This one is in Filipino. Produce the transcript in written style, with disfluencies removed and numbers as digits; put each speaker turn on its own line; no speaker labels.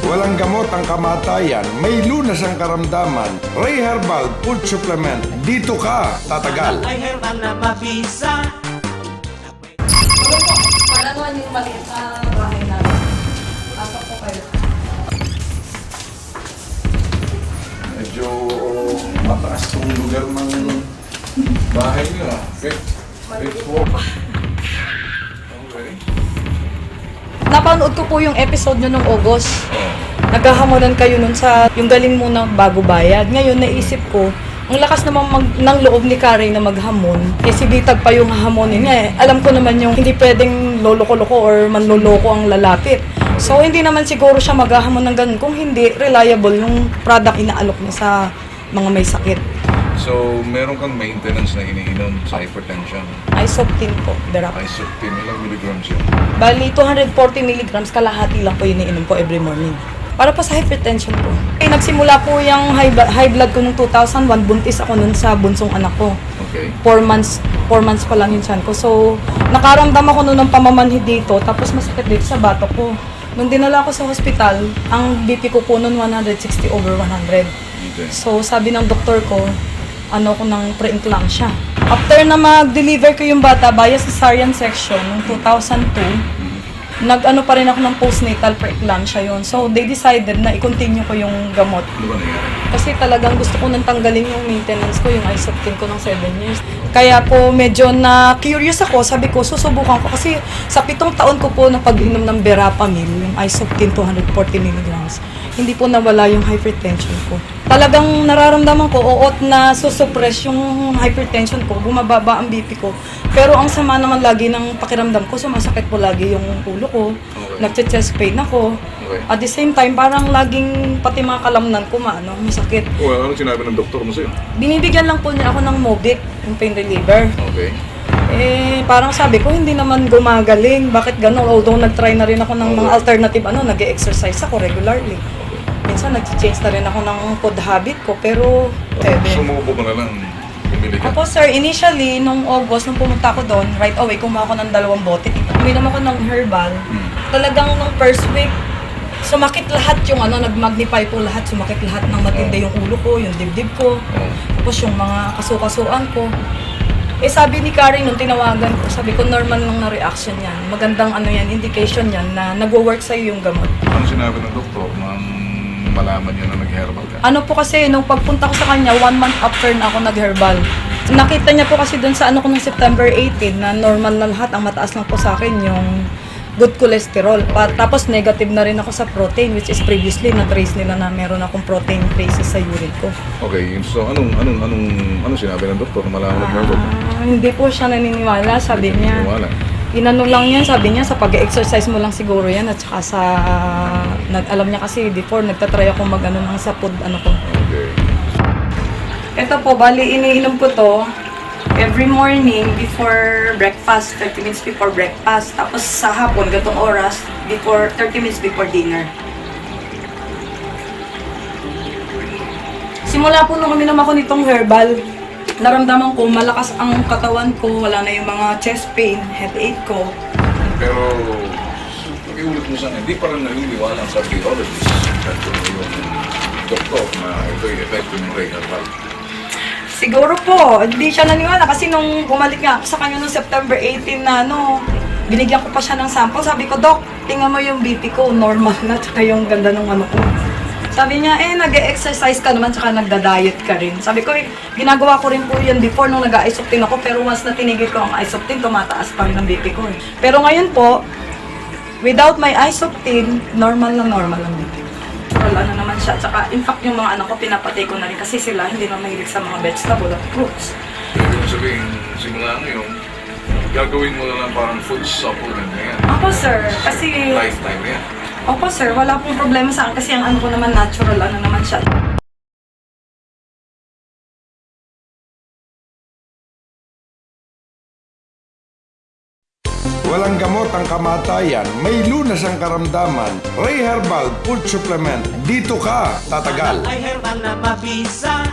Walang gamot ang kamatayan, may lunas ang karamdaman. Ray Herbal Food Supplement, dito ka tatagal.
Ay herbal na mabisa.
Para naman yung maliit na bahay namin. Pasok po kayo.
Medyo mataas tong lugar ng bahay niyo. Fifth floor. Okay.
Napanood ko po yung episode nyo nung August. Naghahamonan kayo nun sa yung galing muna bago bayad. Ngayon naisip ko, ang lakas naman ng loob ni Karen na maghamon. Eh si Bitag pa yung hahamonin niya eh. Alam ko naman yung hindi pwedeng loloko-loko or manloloko ang lalapit. So hindi naman siguro siya maghahamon ng ganun. Kung hindi, reliable yung product inaalok niya sa mga may sakit.
So, meron kang maintenance na iniinom sa hypertension.
Isoptin po, Derap.
Isoptin, ilang milligrams yun?
Bali, 240 milligrams, kalahati lang po yung iniinom po every morning. Para po sa hypertension po. Nagsimula po yung high blood ko noong 2001, buntis ako nun sa bunsong anak ko.
Okay.
4 months pa lang yung tiyan ko. So, nakaramdam ako noon ng pamamanhid dito, tapos masakit dito sa batok ko. Nung dinala ko sa hospital, ang BP ko po noon 160/100.
Okay.
So, sabi ng doktor ko, ano ko ng pre-eclampsia. After na mag-deliver ko yung bata via cesarean section noong 2002, nag-ano pa rin ako ng postnatal pre-eclampsia yun. So, they decided na i-continue ko yung gamot.
Ano ba nangyari?
Kasi talagang gusto ko nang tanggalin yung maintenance ko, yung isoptin ko ng 7 years. Kaya po medyo na-curious ako, sabi ko, susubukan ko. Kasi sa 7 taon ko po na pag-inom ng Verapamil, yung isoptin 240 milligrams, hindi po nawala yung hypertension ko. Talagang nararamdaman ko, oot na susuppress yung hypertension ko, bumababa ang BP ko. Pero ang sama naman lagi ng pakiramdam ko, sumasakit po lagi yung ulo ko, nagche-chest pain ako.
Okay.
At the same time, parang laging pati mga kalamnan ko masakit.
Well, anong sinabi ng doktor mo sa'yo?
Binibigyan lang po niya ako ng Mobic, yung pain reliever.
Okay.
Eh, parang sabi ko, hindi naman gumagaling. Bakit gano'n? Although nag-try na rin ako ng mga alternative, nag-exercise ako regularly. Minsan nag-change na rin ako ng food habit ko, pero
Sumubo mo na lang. Bumili ka.
Ako sir, initially, nung August, nung pumunta ako doon, right away, kumuha ako ng 2 bote. Uminom ako ng herbal. Talagang nung first week, sumakit lahat yung nag-magnify po lahat, sumakit lahat ng matindi yung ulo ko, yung dibdib ko, tapos yung mga kasukasuan ko. Eh sabi ni Karen nung tinawagan ko, sabi ko normal lang na reaction yan. Magandang indication yan na nagwo-work sa'yo yung gamot.
Ano sinabi ng doktor nang malaman niya na nag-herbal ka?
Ano po kasi, nung pagpunta ko sa kanya, 1 month after na ako nag-herbal. Nakita niya po kasi dun sa ko nung September 18 na normal na lahat, ang mataas lang po sa akin yung good cholesterol. Tapos negative na rin ako sa protein, which is previously na-trace nila na meron akong protein traces sa urine ko.
Okay, so anong sinabi ng doktor na malaman nag-herbal ka?
Hindi po siya naniniwala, sabi niya.
Wala.
Inano lang yan, sabi niya, sa pag-exercise mo lang siguro yan at saka sa, alam niya kasi before, nagtatry ako ng sa food, ko.
Okay.
Ito po, bali iniinom ko to every morning before breakfast, 30 minutes before breakfast. Tapos sa hapon, gatong oras, 30 minutes before dinner. Simula po nung uminom ako nitong herbal, naramdaman ko malakas ang katawan ko, wala na yung mga chest pain, headache ko.
Pero, pakiulit mo sana, hindi pa rin naniniwala sa biologist at yung doktor na ito'y epekto ng Ray Herbal.
Siguro po, hindi siya naniwala kasi nung bumalik nga ako sa kanya noong September 18 na binigyan ko pa siya ng sample. Sabi ko, Dok, tingnan mo yung BP ko, normal na, tsaka yung ganda ng ko. Sabi niya, nag-exercise ka naman, tsaka nagda-diet ka rin. Sabi ko, ginagawa ko rin po yun before nung nag-isoptin ako, pero once na tinigil ko ang isoptin, tumataas pa rin ang BP ko. Pero ngayon po, without my isoptin, normal ang BP ko. Wala na naman siya. Tsaka, in fact, yung mga anak ko, pinapatay ko na rin kasi sila hindi na mahilig sa mga vegetable at fruits.
Pwede mo sabihin, simula ngayon, gagawin mo na lang parang food supplement na yan.
Ako, sir, kasi...
Lifetime na yan.
Opo, sir, wala pong problema sa akin kasi ang ko naman natural, naman siya.
Walang gamot ang kamatayan, may lunas ang karamdaman. Ray Herbal Food Supplement, dito ka tatagal.
Ay herbal na mabisa.